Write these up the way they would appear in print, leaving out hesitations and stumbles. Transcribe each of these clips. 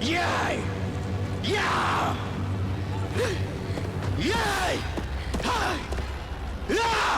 Yay! Yeah! Yay! Hi! Yeah!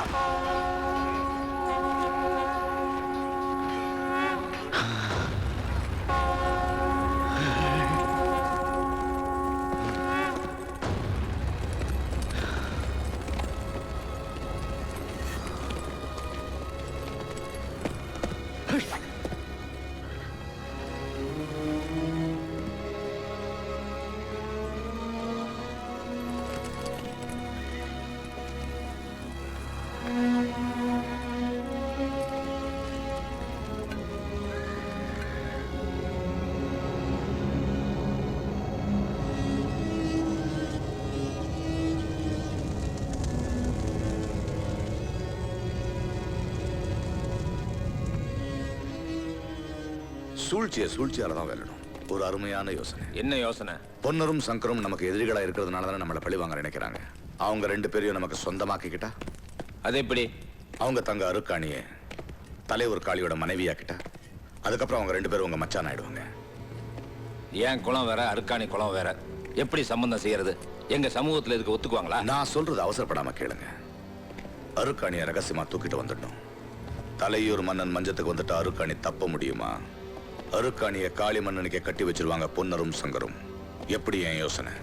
சூழ்ச்சியால தான் வெல்லணும். ஒரு அருமையான யோசனை. என்ன யோசனை? பொன்னரும் சங்கரும் நமக்கு எதிரிகளா இருக்கிறதுனால தானே நம்மளை பழி வாங்க நினைக்கிறாங்க. அவங்க 2 பேரையும் நமக்கு சொந்தமாக்கிக்கிட்டா, அது எப்படி? அவங்க தங்க அருக்காணிய தலைவர் காளியோட மனைவியாக்கிட்டா, அதுக்கப்புறம் அவங்க 2 பேரும் உங்க மச்சான் ஆயிடுவாங்க. ஏன் குளம் வேற, அருக்காணி குளம் வேற, எப்படி சம்பந்தம் செய்யறது? எங்க சமூகத்துல இதுக்கு ஒத்துக்குவாங்களா? நான் சொல்றது அவசரப்படாம கேளுங்க. அருக்காணிய ரகசியமா தூக்கிட்டு வந்துடணும். தலையூர் மன்னன் மஞ்சத்துக்கு வந்துட்டு அருக்காணி தப்ப முடியுமா? அருக்காணிய காளி மன்னனுக்கே கட்டி வச்சிருவாங்க பொன்னரும் சங்கரும். எப்படி என் யோசனை?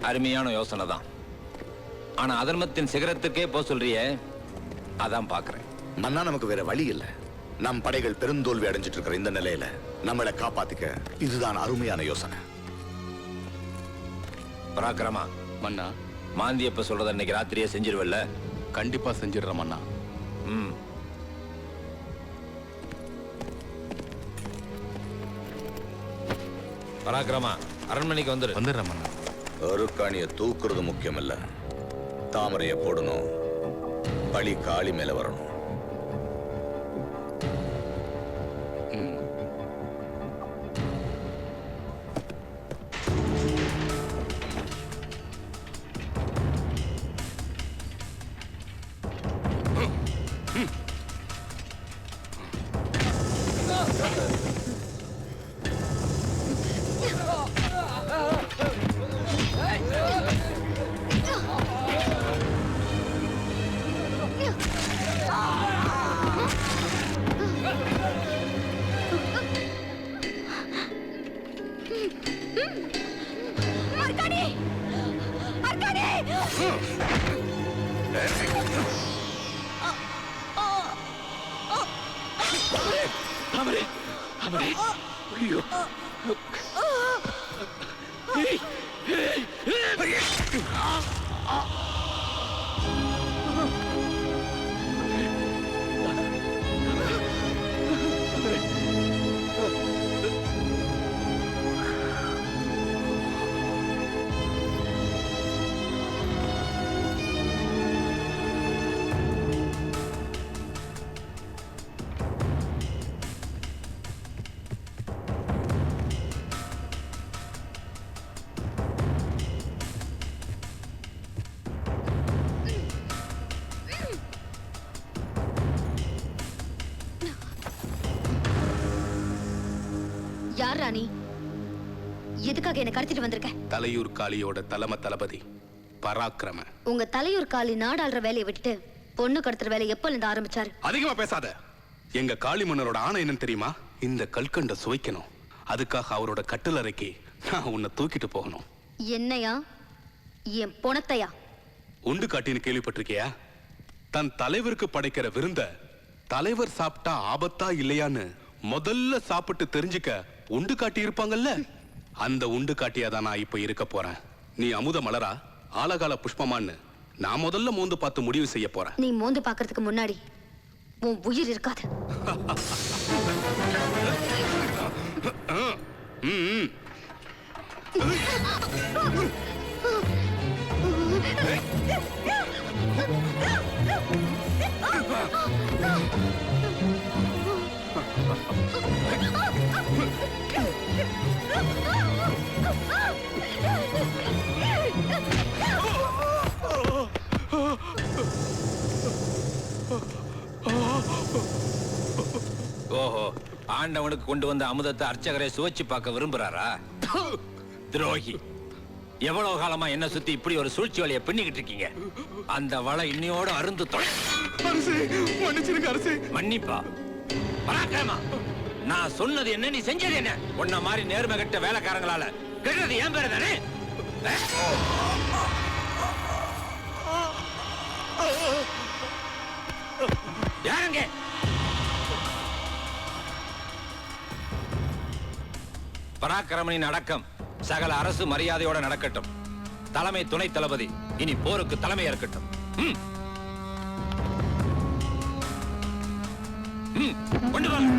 அருமையான யோசனை தான். ஆனா அதர்மத்தின் சிகரத்துக்கே போ சொல்றியே, அதான் பாக்குறேன். மன்னா, நமக்கு வேற வழி இல்ல. நம் படைகள் பெருந்தோல்வி அடைஞ்சிட்டு இருக்கிற இந்த நிலையில நம்மளை காப்பாத்திக்க இதுதான் அருமையான யோசனை. பராக்கிரமா மன்னா, மாந்தியப்ப சொல்றத இன்னைக்கு ராத்திரியே செஞ்சிருவல்ல? கண்டிப்பா செஞ்சிடுறேன் மன்னா. பராக்கிரமா, அரண்மனைக்கு வந்துடுறேன் மன்னா. அருக்காணிய தூக்குறது முக்கியம் இல்ல, தாமரைய போடணும். பழி காளி மேல வரணும். யார் ராணி? எதுக்காக என்ன கடத்திட்டு வந்திருக்க? தலையூர் காளியோட தலைமை தளபதி பராக்கிரம. உங்க தலையூர் காளி நாடாளுற வேலையை விட்டுட்டு பொண்ணு கடத்துற வேலை எப்ப இருந்து ஆரம்பிச்சாரு? அதிகமா பேசாத. எங்க காளி மன்னரோட ஆணை என்னன்னு தெரியுமா? இந்த கல்கண்ட சுவைக்கணும். அதுக்காக அவரோட கட்டிலறைக்கு நான் உன்னை தூக்கிட்டு போகணும். என்னையா? என் பொணத்தையா? உண்டு காட்டின்னு கேள்விப்பட்டிருக்கியா? தன் தலைவருக்கு படைக்கிற விருந்த தலைவர் சாப்பிட்டா ஆபத்தா இல்லையான்னு முதல்ல சாப்பிட்டு தெரிஞ்சுக்க உண்டு காட்டி இருப்பாங்கல்ல, அந்த உண்டு காட்டியா தான் நான் இப்ப இருக்க போறேன். நீ அமுத மலரா ஆலகால புஷ்பமான்னு நான் முதல்ல மோந்து பார்த்து முடிவு செய்ய போறேன். நீ மோந்து பார்க்கிறதுக்கு முன்னாடி உன் உயிர் இருக்காது. ஓஹோ, ஆண்டவனுக்கு கொண்டு வந்த அமுதத்தை அர்ச்சகரை சுவைச்சு பார்க்க விரும்புறாரா? துரோகி! எவ்வளவு காலமா என்ன சுத்தி இப்படி ஒரு சூழ்ச்சி வலையை பின்னிக்கிட்டு இருக்கீங்க. அந்த வலை இன்னையோட அருந்து தொலை. மன்னிப்பா? பராக்கிரமா! நான் சொன்னது என்ன, நீ செஞ்சது என்ன? உன்ன மாதிரி நேர்மை கட்ட வேலைக்காரங்களால கெட்டது ஏன் பேரு தானே? யாருங்க? பராக்கிரமனின் அடக்கம் சகல அரசு மரியாதையோட நடக்கட்டும். தலைமை துணை தளபதி இனி போருக்கு தலைமை ஏற்கட்டும். கொண்டு வாங்க.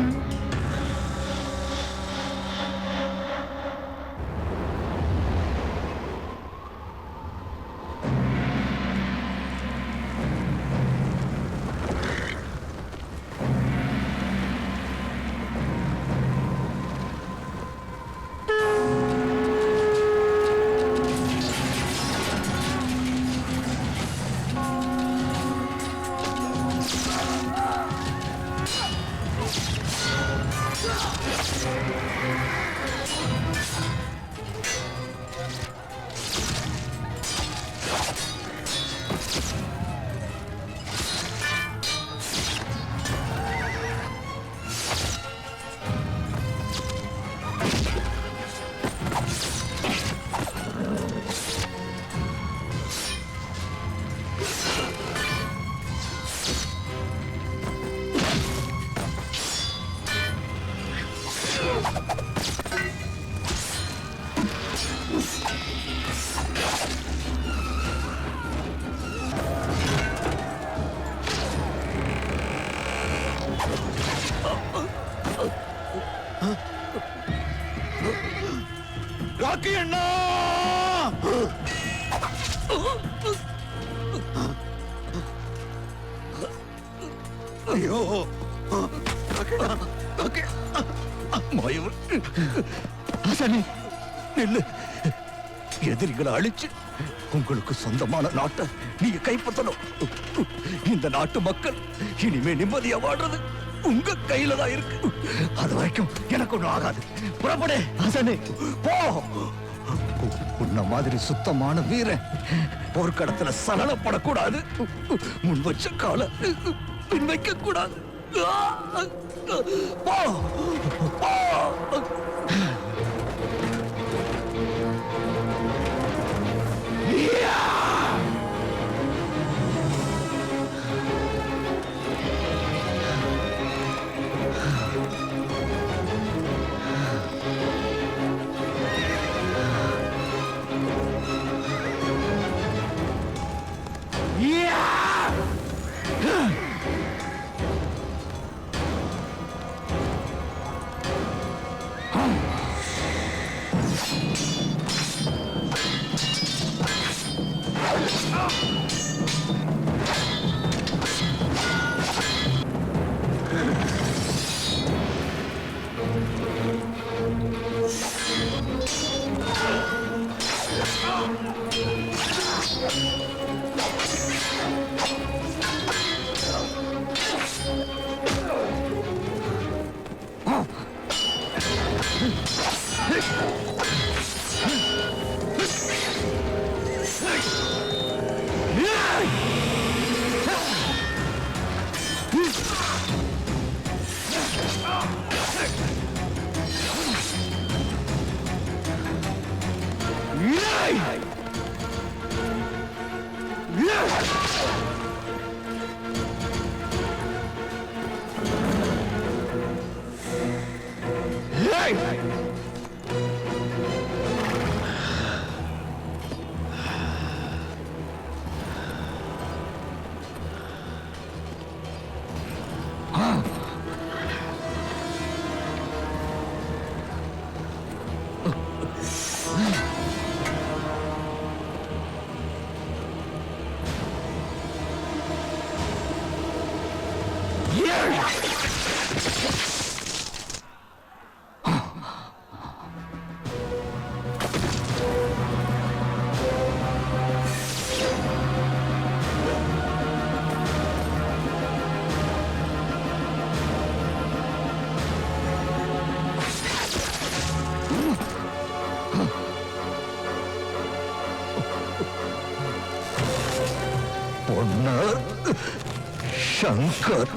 ராக்கி அண்ணா! ஐயோ! மாயவன் ஹசனே, நில்லு. எதிரிகளை அழிச்சு உங்களுக்கு சொந்தமான நாட்டை நீங்க கைப்பற்றணும். இந்த நாட்டு மக்கள் இனிமே நிம்மதியா வாழ்றது உங்க கையில தான் இருக்கு. அது வரைக்கும் எனக்கு ஒண்ணும் ஆகாது. புறப்படு ஹசனே, போ. உன்ன மாதிரி சுத்தமான வீரன் போர்க்களத்துல சலனப்படக்கூடாது. முன் வச்ச கால பின் வைக்க கூடாது. போ, போ. சங்கர்.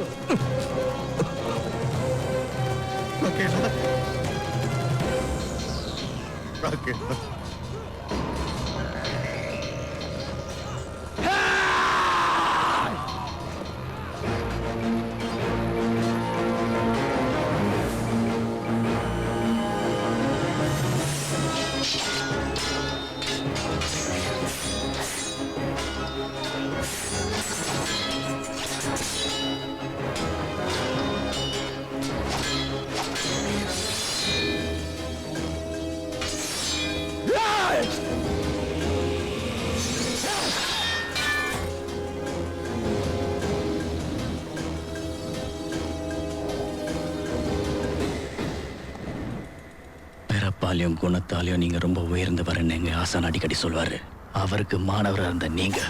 பிறப்பாலையும் குணத்தாலையும் நீங்க ரொம்ப உயர்ந்தவர்னு எங்க ஆசான் அடிக்கடி சொல்வாரு. அவருக்கு மாணவரா இருந்த நீங்க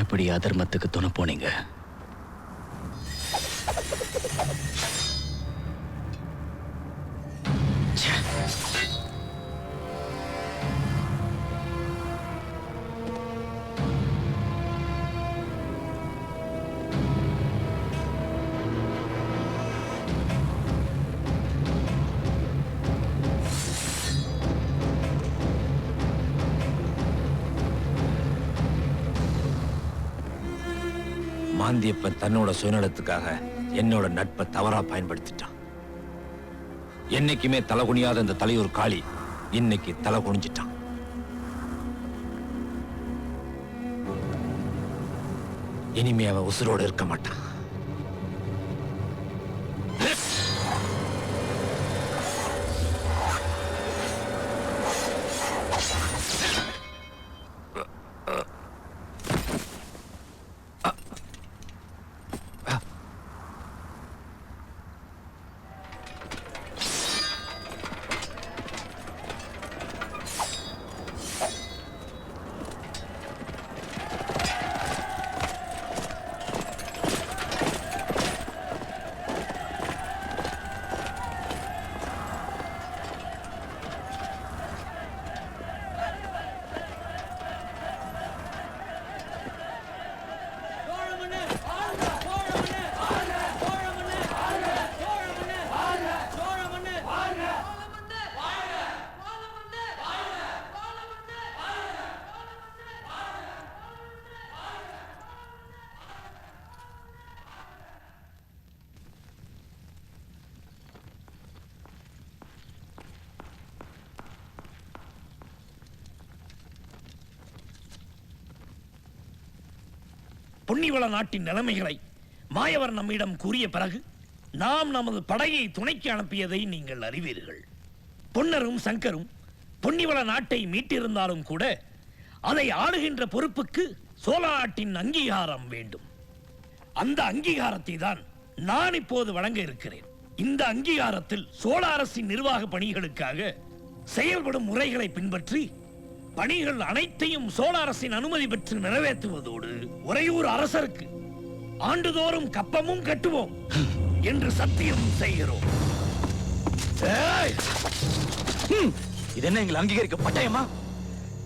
எப்படி அதர்மத்துக்கு துணை போனீங்க? ச்சே. மாந்தியப்பன் தன்னோட சுயநலத்துக்காக என்னோட நட்பை தவறா பயன்படுத்திட்டான். என்னைக்குமே தலை குனியாத இந்த தலையூர் காளி இன்னைக்கு தலை குனிஞ்சிட்டான். இனிமே அவன் உசுரோடு இருக்க மாட்டான். பொன்னிவள நாட்டின் நிலைமைகளை மாயவர் நம்மிடம் கூறிய பிறகு நாம் நமது படையை துணைக்கு அனுப்பியதை நீங்கள் அறிவீர்கள். பொன்னரும் சங்கரும் பொன்னிவள நாட்டை மீட்டிருந்தாலும் கூட அதை ஆளுகின்ற பொறுப்புக்கு சோழ நாட்டின் அங்கீகாரம் வேண்டும். அந்த அங்கீகாரத்தை தான் நான் இப்போது வழங்க இருக்கிறேன். இந்த அங்கீகாரத்தில் சோழ அரசின் நிர்வாக பணிகளுக்காக செயல்படும் முறைகளை பின்பற்றி பணிகள் அனைத்தையும் சோழ அரசின் அனுமதி பெற்று நிறைவேற்றுவதோடு உறையூர் அரசருக்கு ஆண்டுதோறும் கப்பமும் கட்டுவோம் என்று சத்தியம் செய்கிறோம். இது என்ன எங்களை அங்கீகரிக்க பட்டயமா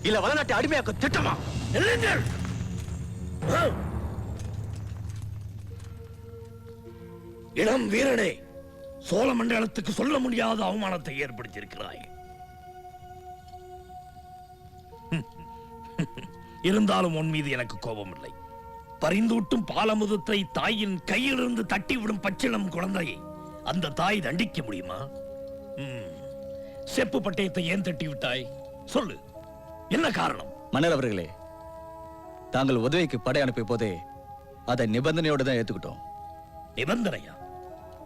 இல்ல வளநாட்டை அடிமையாக்க திட்டமா? எழுங்கள். இளம் வீரனே, சோழ மண்டலத்துக்கு சொல்ல முடியாத அவமானத்தை ஏற்படுத்தியிருக்கிறாய். இருந்தாலும் உன் மீது எனக்கு கோபம் இல்லை. பரிந்தூட்டும் பாலமுதத்தை தாயின் கையிலிருந்து தட்டிவிடும் பச்சிளம் குழந்தையை அந்த தாய் தண்டிக்க முடியுமா? செப்பு பட்டயத்தை ஏன் தட்டி விட்டாய்? சொல்லு, என்ன காரணம்? மன்னர் அவர்களே, தாங்கள் உதவிக்கு படை அனுப்பிய போதே அதை நிபந்தனையோடு தான் ஏத்துக்கிட்டோம். நிபந்தனையா?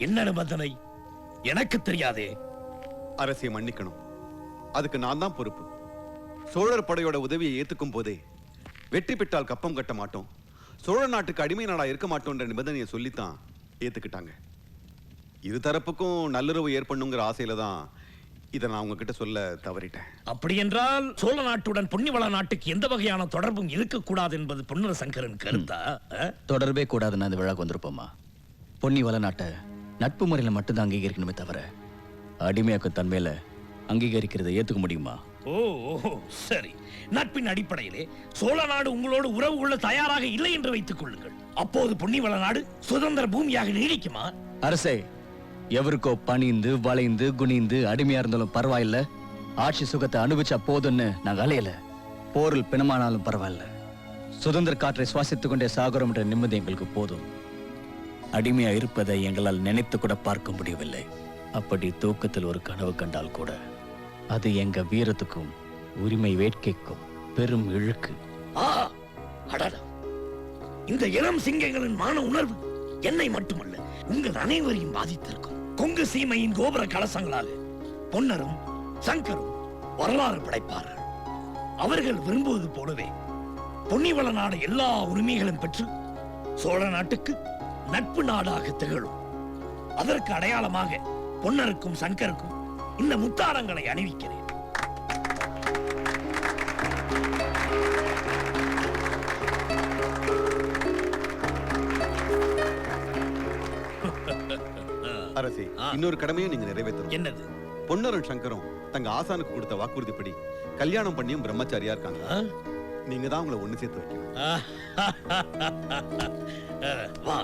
என்ன நிபந்தனை? எனக்கு தெரியாதே. அரசியை மன்னிக்கணும், அதுக்கு நான் தான் பொறுப்பு. சோழர் படையோட உதவியை ஏத்துக்கும் போதே வெற்றி பெற்றால் கப்பம் கட்ட மாட்டோம், சோழ நாட்டுக்கு அடிமை நாடா இருக்க மாட்டோம்ன்ற நிபந்தனையை சொல்லித்தான் ஏத்துக்கிட்டாங்க. இரு தரப்புக்கும் நல்லுறவு ஏற்படணுங்கிற ஆசையில தான் இதை நான் உங்ககிட்ட சொல்ல தவறிட்டேன். அப்படி என்றால் சோழ நாட்டுடன் பொன்னிவள நாட்டுக்கு எந்த வகையான தொடர்பும் இருக்கக்கூடாது என்பது பொன்னிற சங்கரன் கருத்தா? தொடர்பே கூடாதுன்னு அந்த விழாக்கு வந்திருப்போமா? பொன்னி வள நாட்டை நட்பு முறையில மட்டும்தான் அங்கீகரிக்கணுமே தவிர அடிமையாக்கு தன்மையில அங்கீகரிக்கிறதை ஏத்துக்க முடியுமா? ஓ ஓ, சரி. நட்பின் அடிப்படையிலே சோழ நாடு உங்களோடு உறவு கொள்ள தயாராக இல்லை என்று வைத்துக் கொள்ளுங்கள். அப்போது பொன்னிவள நாடு சுதந்திர பூமியாக நீடிக்குமா? அரசே, எவருக்கோ பணிந்து வளைந்து குனிந்து அடிமையா இருந்தாலும் பரவாயில்ல, ஆட்சி சுகத்தை அனுபவிச்சா போதும்னு நாங்க அலையல. போரில் பிணமானாலும் பரவாயில்ல, சுதந்திர காற்றை சுவாசித்துக் கொண்டே சாகரம் என்ற நிம்மதி எங்களுக்கு போதும். அடிமையா இருப்பதை எங்களால் நினைத்து கூட பார்க்க முடியவில்லை. அப்படி தூக்கத்தில் ஒரு கனவு கண்டால் கூட அது எங்க வீரத்துக்கும் உரிமை வேட்கைக்கும் பெரும் இழுக்கு. ஆ, அடடா. இந்த இளம் சிங்கங்களின் மான உணர்வு என்னை மட்டுமல்ல உங்கள் அனைவரையும் பாதித்திருக்கும். கொங்கு சீமையின் கோபுர கலசங்களாக பொன்னரும் சங்கரும் வரலாறு படைப்பார்கள். அவர்கள் விரும்புவது போலவே பொன்னிவள நாடு எல்லா உரிமைகளும் பெற்று சோழ நாட்டுக்கு நட்பு நாடாக திகழும். அதற்கு அடையாளமாக பொன்னருக்கும் சங்கருக்கும் இந்த முத்தாரங்களை அணிவிக்கிறேன். அரசே, இன்னொரு கடமையும் நீங்க நிறைவேற்றணும். என்னது? பொன்னரும் சங்கரும் தங்க ஆசானுக்கு கொடுத்த வாக்குறுதிப்படி கல்யாணம் பண்ணியும் பிரம்மச்சாரியா இருக்காங்க. ஆ? நீங்க தான் உங்களை ஒண்ணு சேர்த்து வைக்கணும். வா